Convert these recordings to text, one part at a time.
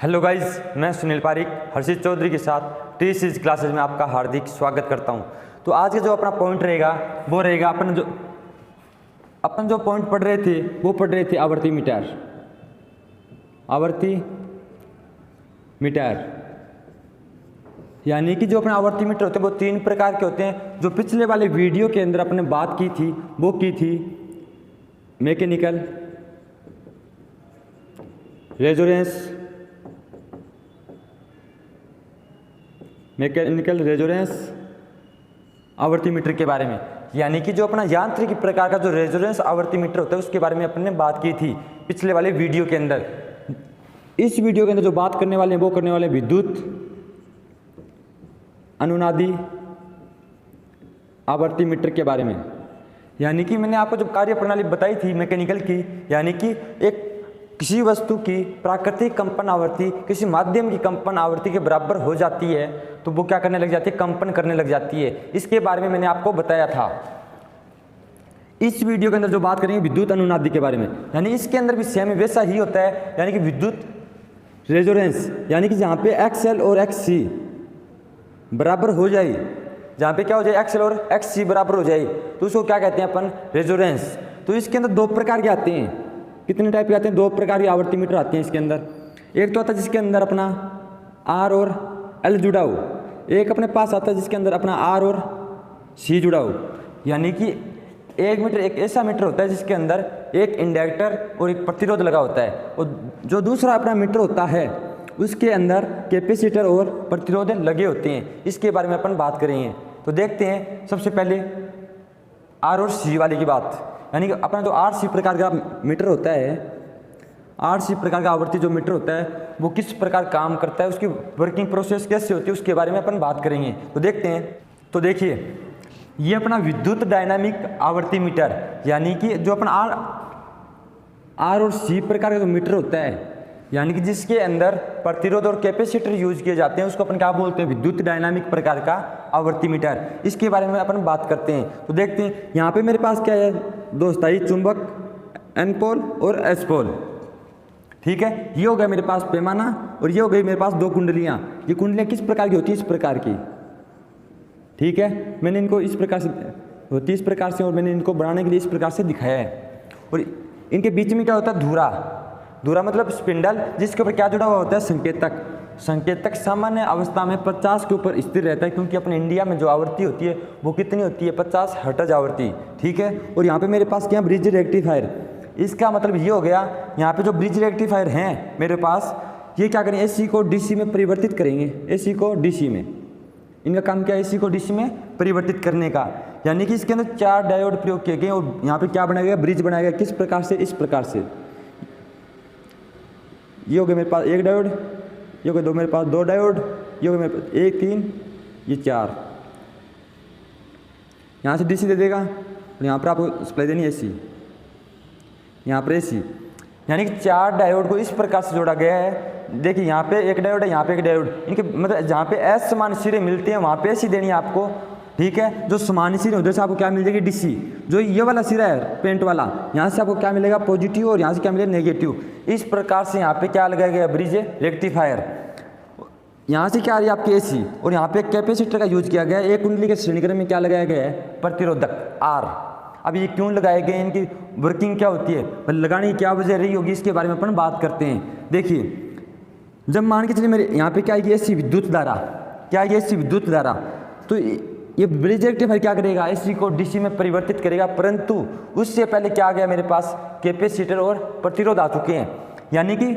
Hello guys, मैं सुनील पारिक हर्षित चौधरी के साथ टी सीरीज क्लासेज में आपका हार्दिक स्वागत करता हूं। तो आज का जो अपना पॉइंट रहेगा वो रहेगा अपन जो पॉइंट पढ़ रहे थे वो पढ़ रहे थे आवर्ती मीटर। यानी कि जो अपने आवर्ती मीटर होते हैं वो तीन प्रकार के होते हैं। जो पिछले वाले वीडियो के अंदर अपने बात की थी वो की थी मैकेनिकल रेजोनेंस आवर्ती मीटर के बारे में। यानी कि जो अपना यांत्रिक प्रकार का जो रेजोनेंस आवर्ती मीटर होता है उसके बारे में अपने बात की थी पिछले वाले वीडियो के अंदर। इस वीडियो के अंदर जो बात करने वाले हैं वो करने वाले विद्युत अनुनादी आवर्ती मीटर के बारे में। यानी कि मैंने आपको जो कार्य प्रणाली बताई थी मैकेनिकल की, यानी कि एक किसी वस्तु की प्राकृतिक कंपन आवृत्ति किसी माध्यम की कंपन आवृत्ति के बराबर हो जाती है तो वो क्या करने लग जाती है, कंपन करने लग जाती है। इसके बारे में मैंने आपको बताया था। इस वीडियो के अंदर जो बात करेंगे विद्युत अनुनादी के बारे में, यानी इसके अंदर भी सेम वैसा ही होता है। यानी कि विद्युत रेजोनेंस, यानी कि जहाँ पे XL और XC बराबर हो जाए, जहाँ पे क्या हो जाए XL और XC बराबर हो जाए तो उसको क्या कहते हैं अपन, रेजोनेंस। तो इसके अंदर दो प्रकार के आते हैं। कितने टाइप के आते हैं? दो प्रकार के आवर्ती मीटर आते हैं इसके अंदर। एक तो आता है जिसके अंदर अपना R और L जुड़ा हो, एक अपने पास आता है जिसके अंदर अपना R और C जुड़ा हो। यानी कि एक मीटर एक ऐसा मीटर होता है जिसके अंदर एक इंडक्टर और एक प्रतिरोध लगा होता है, और जो दूसरा अपना मीटर होता है उसके अंदर कैपेसिटर और प्रतिरोध लगे होते हैं। इसके बारे में अपन बात करेंगे। तो देखते हैं सबसे पहले R और C वाले की बात। यानी कि अपना जो RC प्रकार का मीटर होता है, RC प्रकार का आवर्ती जो मीटर होता है वो किस प्रकार काम करता है, उसकी वर्किंग प्रोसेस कैसे होती है, उसके बारे में अपन बात करेंगे। तो देखते हैं। तो देखिए, ये अपना विद्युत डायनामिक आवर्ती मीटर, यानी कि जो अपना R और C प्रकार का जो मीटर होता है, यानी कि जिसके अंदर प्रतिरोध और कैपेसिटर यूज किए जाते हैं, उसको अपन क्या बोलते हैं, विद्युत डायनामिक प्रकार का आवर्ती मीटर। इसके बारे में अपन बात करते हैं। तो देखते हैं यहाँ पे मेरे पास क्या है, दो स्थायी चुंबक N पोल और S पोल। ठीक है, ये हो गया मेरे पास पैमाना, और ये हो गई मेरे पास दो कुंडलियाँ। ये कुंडलियाँ किस प्रकार की होती है, इस प्रकार की। ठीक है, मैंने इनको इस प्रकार से होती है, इस प्रकार से, और मैंने इनको बनाने के लिए इस प्रकार से दिखाया है। और इनके बीच में क्या होता है, धुरा मतलब स्पिंडल, जिसके ऊपर क्या जुड़ा हुआ होता है, संकेतक सामान्य अवस्था में 50 के ऊपर स्थिर रहता है, क्योंकि अपने इंडिया में जो आवृत्ति होती है वो कितनी होती है, 50 हर्ट्ज आवृत्ति। ठीक है, और यहाँ पे मेरे पास क्या, ब्रिज रेक्टिफायर। इसका मतलब ये हो गया, यहाँ पे जो ब्रिज रेक्टिफायर हैं मेरे पास, ये क्या करेंगे, AC को DC में परिवर्तित करेंगे। AC को DC में, इनका काम क्या है, AC को DC में परिवर्तित करने का। यानी कि इसके अंदर 4 डायोड प्रयोग किए गए, और यहाँ पे क्या बनाया गया, ब्रिज बनाया गया। किस प्रकार से, इस प्रकार से। ये हो गया मेरे पास 1 डायोड, ये हो गया दो, मेरे पास 2 डायोड, ये हो गया मेरे पास 1 3, ये 4। यहाँ से DC दे देगा, और यहाँ पर आपको सप्लाई देनी है AC, यहाँ पर AC। यानी कि 4 डायोड को इस प्रकार से जोड़ा गया है। देखिए, यहाँ पे 1 डायोड है, यहाँ पे 1 डायोड। इनके मतलब जहाँ पे S समान सिरे मिलते हैं वहाँ पे AC देनी है आपको। ठीक है, जो समान सिरे उधर से आपको क्या मिल जाएगी, DC। जो ये वाला सिरा है पेंट वाला, यहाँ से आपको क्या मिलेगा, पॉजिटिव, और यहाँ से क्या मिलेगा, नेगेटिव। इस प्रकार से यहाँ पे क्या लगाया गया, ब्रिज रेक्टिफायर। यहाँ से क्या आ रही है आपकी AC, और यहाँ पे कैपेसिटर का यूज किया गया है। एक कुंडली के श्रेणीक्रम में क्या लगाया गया है, प्रतिरोधक R। अब ये क्यों लगाए गए, इनकी वर्किंग क्या होती है, लगाने की क्या वजह रही होगी, इसके बारे में अपन बात करते हैं। देखिए, जब मान के चलिए मेरे यहाँ पे क्या आएगी, AC विद्युत धारा। क्या आएगी, AC विद्युत धारा। तो ये ब्रिज रेक्टिफायर क्या करेगा, AC को DC में परिवर्तित करेगा, परंतु उससे पहले क्या आ गया मेरे पास, कैपेसिटर और प्रतिरोध आ चुके हैं। यानी कि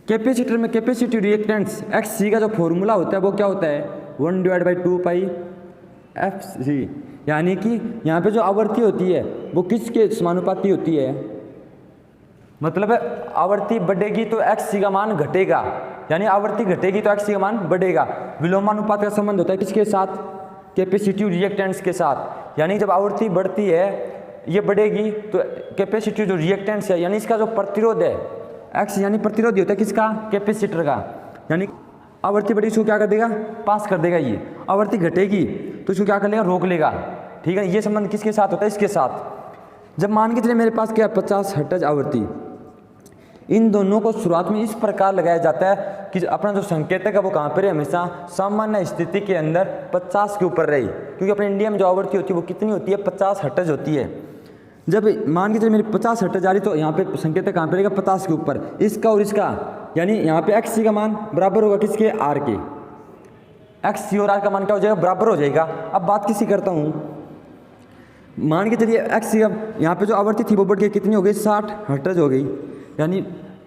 कैपेसिटर में कैपेसिटिव रिएक्टेंस XC का जो फॉर्मूला होता है वो क्या होता है, 1/2 पाई FC। यानी कि यहाँ पे जो आवृत्ति होती है वो किसके समानुपाती होती है, मतलब आवृत्ति बढ़ेगी तो XC का मान घटेगा, यानी आवृत्ति घटेगी तो XC का मान बढ़ेगा। विलोमानुपात का संबंध होता है किसके साथ, कैपेसिटिव रिएक्टेंट्स के साथ। यानी जब आवृत्ति बढ़ती है, ये बढ़ेगी, तो कैपेसिटिव जो रिएक्टेंट्स है, यानी इसका जो प्रतिरोध है X, यानी प्रतिरोध होता है किसका, कैपेसिटर का। यानी आवृत्ति बढ़ी, इसको क्या कर देगा, पास कर देगा। ये आवृत्ति घटेगी तो इसको क्या कर लेगा, रोक लेगा। ठीक है, ये संबंध किसके साथ होता है, इसके साथ। जब मान के चलिए मेरे पास क्या, 50 हर्ट्ज आवृत्ति, इन दोनों को शुरुआत में इस प्रकार लगाया जाता है कि अपना जो संकेतक है वो कहाँ पर है, हमेशा सामान्य स्थिति के अंदर 50 के ऊपर रहे, क्योंकि अपने इंडिया में जो आवृत्ति होती है वो कितनी होती है, 50 हर्ट्ज होती है। जब मान के चलिए मेरी 50 हर्ट्ज आ रही तो यहाँ पे संकेतक कहाँ पे रहेगा, 50 के ऊपर, इसका और इसका, यानी यहाँ पे एक्स सी का मान बराबर होगा किसके, आर के। एक्स सी और आर का मान क्या हो जाएगा, बराबर हो जाएगा। अब बात किसी करता हूँ, मान के चलिए एक्स सी, अब यहाँ पे जो आवृत्ति थी वो बढ़ के कितनी हो गई, 60 हर्ट्ज हो गई, यानी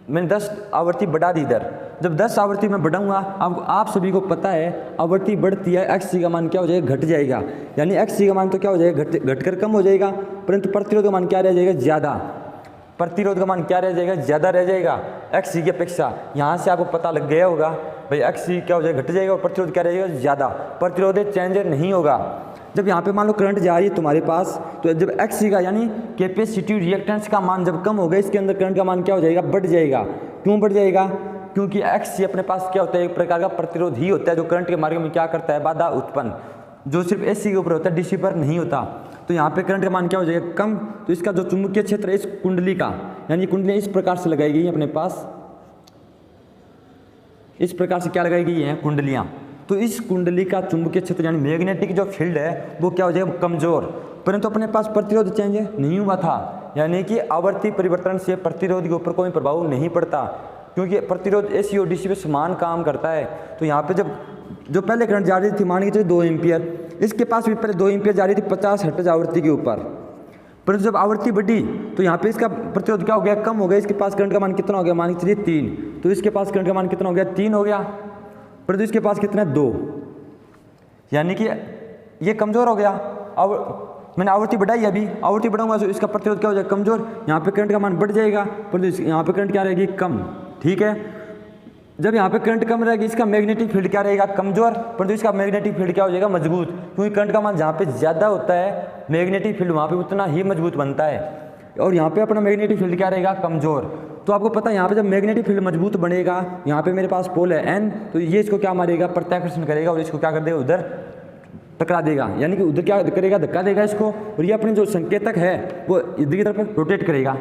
मैंने 10 आवृत्ति बढ़ा दी इधर। जब 10 आवृत्ति मैं बढ़ाऊंगा, अब आप सभी को पता है आवृत्ति बढ़ती है, एक्स सी का मान क्या हो जाएगा, घट जाएगा, यानी एक्स सी का मान तो क्या हो जाएगा, घटकर कम हो जाएगा, परंतु प्रतिरोध का मान क्या रह जाएगा, ज़्यादा। प्रतिरोध का मान क्या रह जाएगा, ज़्यादा रह जाएगा एक्स सी की अपेक्षा। यहाँ से आपको पता लग गया होगा भाई एक्स सी क्या हो जाएगा, घट जाएगा, और प्रतिरोध क्या रहेगा, ज़्यादा। प्रतिरोध चेंज नहीं होगा। जब यहाँ पे मान लो करंट जा रही है तुम्हारे पास, तो जब एक्स सी का यानी कैपेसिटिव रिएक्टेंस का मान जब कम होगा, इसके अंदर करंट का मान क्या हो जाएगा, बढ़ जाएगा। क्यों बढ़ जाएगा, क्योंकि एक्स सी अपने पास क्या होता है, एक प्रकार का प्रतिरोध ही होता है, जो करंट के मार्ग में क्या करता है, बाधा उत्पन्न, जो सिर्फ एसी के ऊपर होता है, डीसी पर नहीं होता। तो यहाँ पे करंट का मान क्या हो जाएगा, कम। तो इसका जो चुंबकीय क्षेत्र है इस कुंडली का, यानी कुंडलियाँ इस प्रकार से लगाई गई है अपने पास, इस प्रकार से क्या लगाई गई है, कुंडलियाँ। तो इस कुंडली का चुंबकीय क्षेत्र यानी मैग्नेटिक जो फील्ड है वो क्या हो जाएगा, कमजोर। परंतु अपने पास प्रतिरोध चेंज नहीं हुआ था, यानी कि आवर्ती परिवर्तन से प्रतिरोध के ऊपर कोई प्रभाव नहीं पड़ता, क्योंकि प्रतिरोध एसी और डीसी पे समान काम करता है। तो यहाँ पे जब जो पहले करंट जा रही थी, मान के चलिए 2 एम्पियर, इसके पास भी पहले 2 एम्पियर जा रही थी 50 हर्ट्ज आवृत्ति के ऊपर, परंतु जब आवृत्ति बढ़ी तो यहाँ पे इसका प्रतिरोध क्या हो गया, कम हो गया। इसके पास करंट का मान कितना हो गया, मान के चलिए 3, तो इसके पास करंट का मान कितना हो गया, 3 हो गया, परंतु इसके पास कितना है, 2, यानी कि ये कमजोर हो गया। अब मैंने आवृत्ति बढ़ाई, अभी आवृत्ति बढ़ाऊंगा तो इसका प्रतिरोध क्या हो जाएगा, कमजोर। यहाँ पे करंट का मान बढ़ जाएगा, परंतु यहाँ पे करंट क्या रहेगी, कम। ठीक है, जब यहाँ पे करंट कम रहेगी, इसका मैग्नेटिक फील्ड क्या रहेगा, कमजोर, परंतु इसका मैग्नेटिक फील्ड क्या हो जाएगा, मजबूत, क्योंकि करंट का मान जहाँ पे ज़्यादा होता है मैग्नेटिक फील्ड वहाँ पे उतना ही मजबूत बनता है, और यहाँ पे अपना मैग्नेटिक फील्ड क्या रहेगा, कमजोर। तो आपको पता है यहाँ पे जब मैग्नेटिक फील्ड मजबूत बनेगा, यहाँ पे मेरे पास पोल है N, तो ये इसको क्या मारेगा, प्रत्याकर्षण करेगा, और इसको क्या कर देगा, उधर टकरा देगा, यानी कि उधर क्या करेगा, धक्का देगा इसको, और ये अपने जो संकेतक है वो इधर की तरफ रोटेट करेगा।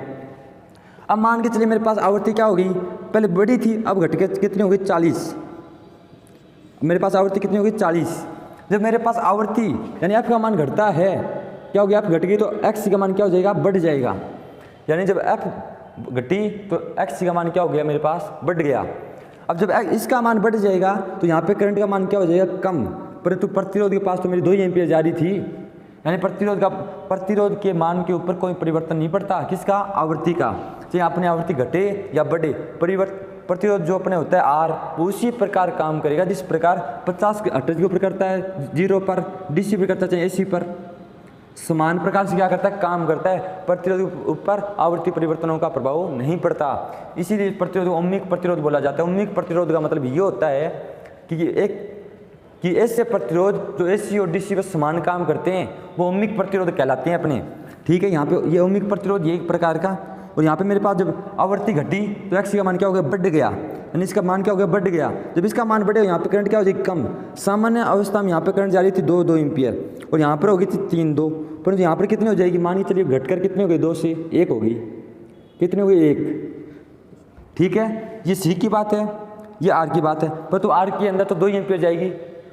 अब मान के चलिए मेरे पास आवृत्ति क्या हो गई, पहले बड़ी थी, अब घट के कितनी हो गई, 40। मेरे पास आवृत्ति कितनी हो गई, 40। जब मेरे पास आवृत्ति यानी एफ का मान घटता है, क्या हो गया, एफ घट गई, तो एक्स का मान क्या हो जाएगा, बढ़ जाएगा। यानी जब एफ घटी तो एक्स का मान क्या हो गया, मेरे पास बढ़ गया। अब जब इसका मान बढ़ जाएगा तो यहाँ पे करंट का मान क्या हो जाएगा, कम, परंतु प्रतिरोध के पास तो मेरी 2 एम्पियर जा रही थी, यानी प्रतिरोध के मान के ऊपर कोई परिवर्तन नहीं पड़ता, किसका, आवृत्ति का। चाहे अपने आवृत्ति घटे या बढ़े, प्रतिरोध जो अपने होता है आर, वो उसी प्रकार काम करेगा जिस प्रकार 50 हर्ट्ज के ऊपर करता है 0 पर, डीसी पर करता है, चाहे एसी पर, समान प्रकार से क्या करता है, काम करता है। प्रतिरोध के ऊपर आवृत्ति परिवर्तनों का प्रभाव नहीं पड़ता, इसीलिए प्रतिरोध को ओमिक प्रतिरोध बोला जाता है। ओमिक प्रतिरोध का मतलब ये होता है कि ऐसे प्रतिरोध जो एसी और डीसी पर समान काम करते हैं वो ओमिक प्रतिरोध कहलाते हैं अपने। ठीक है, यहाँ पे ये ओमिक प्रतिरोध ये एक प्रकार का, और यहाँ पे मेरे पास जब आवृत्ति घटी तो एक्स का मान क्या हो गया, बढ़ गया, यानी इसका मान क्या हो गया, बढ़ गया। जब इसका मान बढ़े यहाँ पे करंट क्या हो जाएगी, कम। सामान्य अवस्था में यहाँ पे करंट जा रही थी 2 एम्पियर, और यहाँ पर होगी थी 3 परंतु यहाँ पर कितनी हो जाएगी, मान के चलिए घटकर कितनी हो गई, 2 से 1 होगी, कितनी हो गई, 1। ठीक है, ये सी की बात है, ये आर की बात है, पर तो आर के अंदर तो 2 एम्पियर जाएगी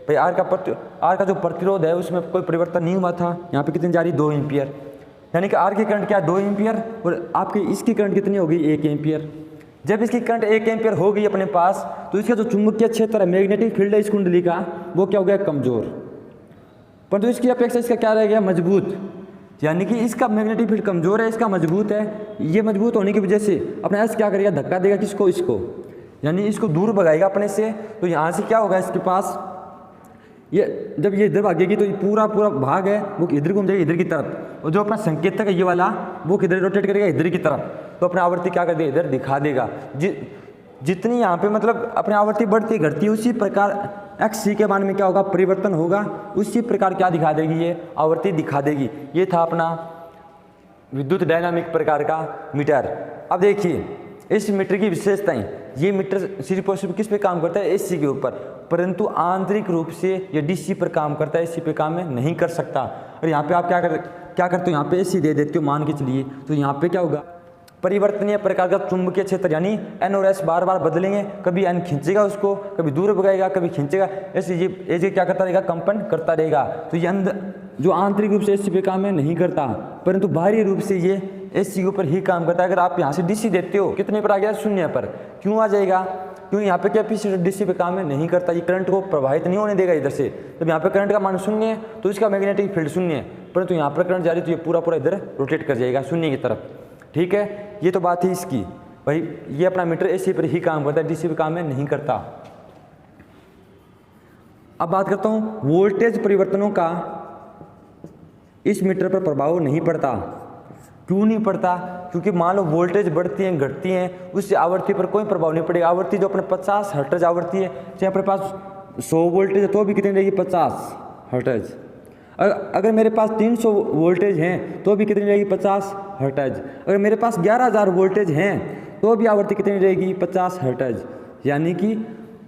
भाई। आर का जो प्रतिरोध है उसमें कोई परिवर्तन नहीं हुआ था, यहाँ पे कितनी जा रही, 2 एम्पियर, यानी कि आर की करंट क्या, 2 एम्पियर, और आपकी इसकी करंट कितनी हो गई, 1 एम्पियर। जब इसकी करंट 1 एम्पियर हो गई अपने पास, तो इसका जो चुंबकीय क्षेत्र है, मैग्नेटिक फील्ड है इस कुंडली का, वो क्या हो गया, कमजोर, परंतु इसकी अपेक्षा इसका क्या रह गया, मजबूत। यानी कि इसका मैग्नेटिक फील्ड कमजोर है, इसका मजबूत है। ये मजबूत होने की वजह से अपना एस क्या करेगा, धक्का देगा, किसको, इसको, यानी इसको दूर भगाएगा अपने से। तो यहाँ से क्या होगा, इसके पास ये जब ये इधर भागेगी तो ये पूरा भाग है वो इधर घूम जाएगी, इधर की तरफ, और जो अपना संकेतक है ये वाला वो किधर रोटेट करेगा, इधर की तरफ। तो अपना आवृत्ति क्या कर देगा, इधर दिखा देगा। जितनी यहाँ पे मतलब अपनी आवृत्ति बढ़ती घटती, उसी प्रकार एक्स सी के मान में क्या होगा, परिवर्तन होगा, उसी प्रकार क्या दिखा देगी, ये आवृत्ति दिखा देगी। ये था अपना विद्युत डायनामिक प्रकार का मीटर। अब देखिए इस मीटर की विशेषताएं, ये मीटर सिर्फ और सिर्फ किस पे काम करता है, एसी के ऊपर, परंतु आंतरिक रूप से ये डीसी पर काम करता है, एसी पे काम में नहीं कर सकता। और यहाँ पे आप क्या करते हो, यहाँ पे एसी दे देते हो मान के चलिए, तो यहाँ पे क्या होगा, परिवर्तनीय प्रकार का चुंबकीय क्षेत्र यानी एन और एस बार बार बदलेंगे, कभी एन खींचेगा उसको, कभी दूर भगाएगा, कभी खींचेगा, ऐसे ये क्या करता रहेगा, कंपन करता रहेगा। तो ये अंदर जो आंतरिक रूप से एसी पे काम नहीं करता, परंतु बाहरी रूप से ये एसी के ऊपर ही काम करता है। अगर आप यहाँ से डीसी देते हो, कितने पर आ गया, 0 पर, क्यों आ जाएगा, क्योंकि यहाँ पे कैपेसिटर डीसी पे काम नहीं करता, ये करंट को प्रभावित नहीं होने देगा इधर से। जब यहाँ पे करंट का मान 0 है तो इसका मैग्नेटिक फील्ड 0 है, परंतु यहाँ पर करंट जा रही है तो ये पूरा पूरा इधर रोटेट कर जाएगा 0 की तरफ। ठीक है, ये तो बात है इसकी। भाई ये अपना मीटर एसी पर ही काम करता है, डीसी पे काम नहीं करता। अब बात करता हूँ वोल्टेज परिवर्तनों का इस मीटर पर प्रभाव नहीं पड़ता। क्यों नहीं पड़ता, क्योंकि मान लो वोल्टेज बढ़ती है घटती है, उससे आवृत्ति पर कोई प्रभाव नहीं पड़ेगा। आवृत्ति जो अपने 50 हर्ट्ज आवृत्ति है, चाहे अपने पास 100 वोल्टेज है तो भी कितनी रहेगी, 50 हर्ट्ज। अगर मेरे पास 300 वोल्टेज हैं तो भी कितनी रहेगी, 50 हर्ट्ज। अगर मेरे पास 11,000 वोल्टेज हैं तो भी आवृत्ति कितनी रहेगी, 50 हर्ट्ज। यानी कि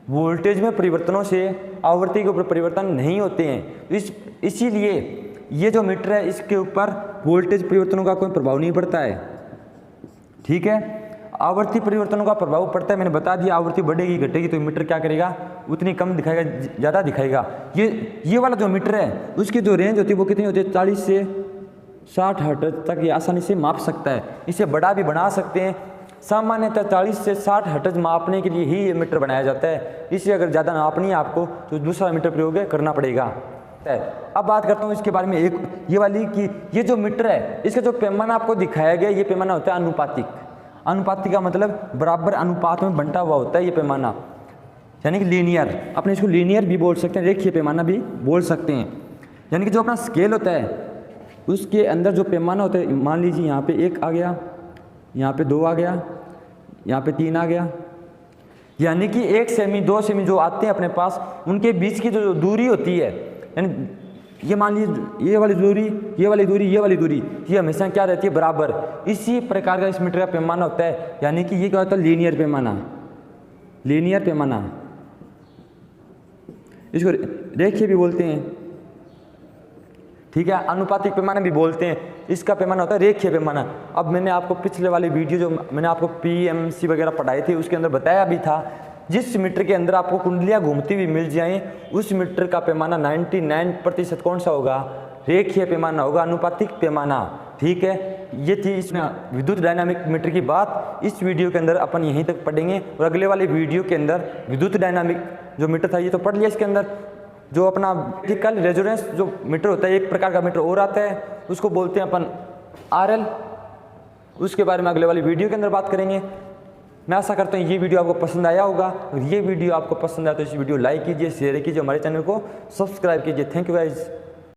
वोल्टेज में परिवर्तनों से आवृत्ति के ऊपर परिवर्तन नहीं होते हैं। इसीलिए ये जो मीटर है इसके ऊपर वोल्टेज परिवर्तनों का कोई प्रभाव नहीं पड़ता है। ठीक है, आवृत्ति परिवर्तनों का प्रभाव पड़ता है, मैंने बता दिया। आवृत्ति बढ़ेगी घटेगी तो मीटर क्या करेगा, उतनी कम दिखाएगा, ज़्यादा दिखाएगा। ये वाला जो मीटर है उसकी जो रेंज होती है वो कितनी होती है, 40 से 60 हर्ट्ज तक ये आसानी से माप सकता है। इसे बड़ा भी बना सकते हैं। सामान्यतः 40 से 60 हर्ट्ज मापने के लिए ही ये मीटर बनाया जाता है। इसे अगर ज़्यादा नापनी है आपको तो दूसरा मीटर प्रयोग करना पड़ेगा। अब बात करता हूँ इसके बारे में, एक ये वाली कि ये जो मीटर है इसका जो पैमाना आपको दिखाया गया, ये पैमाना होता है अनुपातिक। अनुपातिक का मतलब बराबर अनुपात में बंटा हुआ होता है ये पैमाना, यानी कि लीनियर। अपने इसको लीनियर भी बोल सकते हैं, रेखीय पैमाना भी बोल सकते हैं। यानी कि जो अपना स्केल होता है उसके अंदर जो पैमाना होता है, मान लीजिए यहाँ पे 1 आ गया, यहाँ पे 2 आ गया, यहाँ पे 3 आ गया, यानी कि 1 सेमी 2 सेमी जो आते हैं अपने पास, उनके बीच की जो दूरी होती है, यानी ये मान लीजिए ये वाली दूरी, ये वाली दूरी, ये वाली दूरी, ये हमेशा क्या रहती है, बराबर। इसी प्रकार का इस मीटर का पैमाना होता है। यानी कि ये क्या होता है, लीनियर पैमाना। लीनियर पैमाना, इसको रेखीय भी बोलते हैं। ठीक है, अनुपातिक पैमाना भी बोलते हैं। इसका पैमाना होता है रेखीय पैमाना। अब मैंने आपको पिछले वाली वीडियो जो मैंने आपको पीएमसी वगैरह पढ़ाई थी उसके अंदर बताया भी था, जिस मीटर के अंदर आपको कुंडलियां घूमती हुई मिल जाएं उस मीटर का पैमाना 99% कौन सा होगा, रेखीय पैमाना होगा, अनुपातिक पैमाना। ठीक है, ये थी इसमें विद्युत डायनामिक मीटर की बात। इस वीडियो के अंदर अपन यहीं तक पढ़ेंगे और अगले वाले वीडियो के अंदर विद्युत डायनामिक जो मीटर था ये तो पढ़ लिया, इसके अंदर जो अपना इलेक्ट्रिकल रेजोनेंस जो मीटर होता है, एक प्रकार का मीटर और आता है, उसको बोलते हैं अपन RL। उसके बारे में अगले वाली वीडियो के अंदर बात करेंगे। मैं आशा करता हूँ ये वीडियो आपको पसंद आया होगा। और ये वीडियो आपको पसंद आया तो इस वीडियो लाइक कीजिए, शेयर कीजिए, हमारे चैनल को सब्सक्राइब कीजिए। Thank you guys.